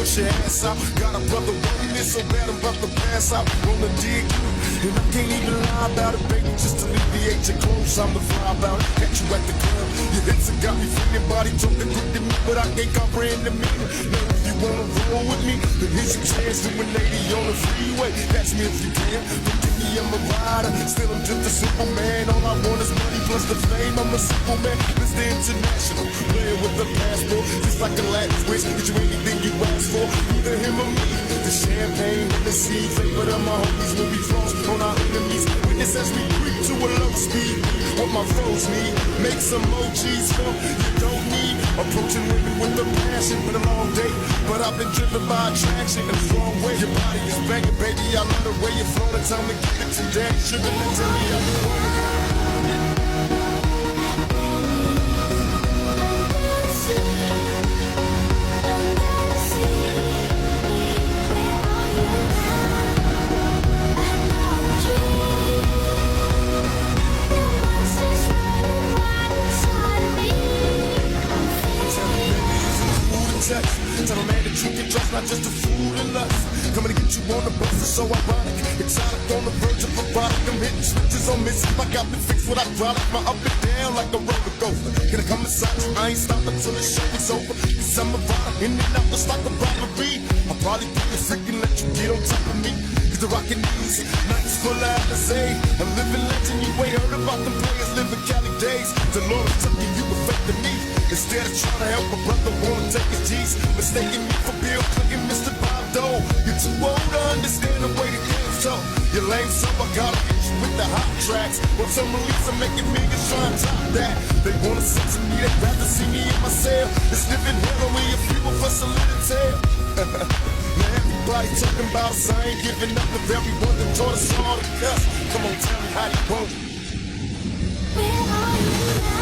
push your ass out. Got a brother wanting it so bad I'm about to pass out. Wanna dig you, and I can't even lie about it, baby. Just alleviate your clothes, I'm the fly about it. Catch you at the club, your hips have got me feeling. Body talking good to me, but I can't comprehend the meaning. Now if you wanna roll with me, then here's your chance to a lady on the freeway. Catch me if you can. Forgive me, I'm a rider, still I'm just a simple man. All I want is money plus the fame. I'm a simple man, Mr. International, playing with the passport, just like a Latin twist. Get you anything you ask for, either him or me. The champagne and the sea, flavor of my homies when we frost on our enemies. Witness as we creep to a low speed. What my foes need, make some emojis for you don't need. Approaching women with a passion, been a long day, but I've been driven by attraction in a strong way. Your body is banging, baby, I love the way you're flowing. Time to give it to that sugar, let tell me how you want it. Tell a man that you can trust, not just a fool in lust. Coming to get you on the bus is so ironic. Exotic on the verge of erotic. I'm hitting switches on missing like I've been fixed with hydraulic. My up and down like a roller coaster. Gonna come inside you, I ain't stopping till the show is over. Cause I'm a rider, in and out just like a robbery. I'll probably be a second, let you get on top of me. Cause the rockin' easy, nights full of Alizé. A living legend, you ain't heard about them players living Cali days. The Lord took you affected me. Instead of trying to help a brother, wanna take his G's. Mistaking me for Bill Clinton, Mr. Bob Dole. You're too old to understand the way the game's told. You're lame, so I gotta hit you with the hot tracks. Want some release, I'm making millions trying to top that. They wanna sex me, they'd rather see me in my cell. It's living hell when your people for a little tail. Now everybody talking about us, I ain't giving up to everyone that taught us all to cuss. Come on, tell me how you want it. Where are you now?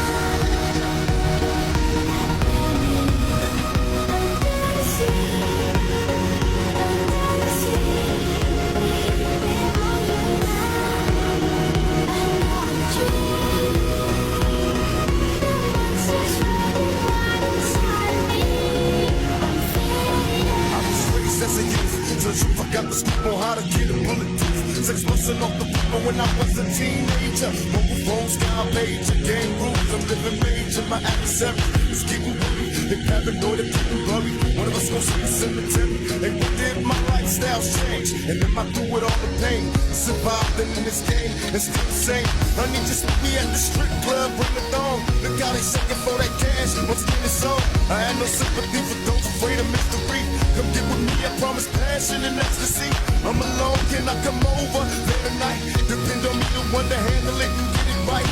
I got the scoop on how to get a bulletproof. 6 months off the paper when I was a teenager. Mobile phones, sky pager, game rules. I'm living major, my adversary is getting worried. They paranoid, they're getting blurry. One of us gon' see the cemetery. And what did my lifestyle change? And am I through with all the pain? Survived in this game and still the same. Honey, just meet me at the strip club, bring it on. Look how they shaking for that cash, once skin is on. I had no sympathy for those afraid of mystery. Come get with me, I promise passion and ecstasy. I'm alone, can I come over late at night? Depend on me, the one to handle it and get it right.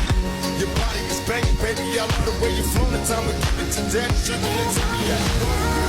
Your body is banging, baby, I love the way you're flowing. Time to give it to that sugar, let's me out.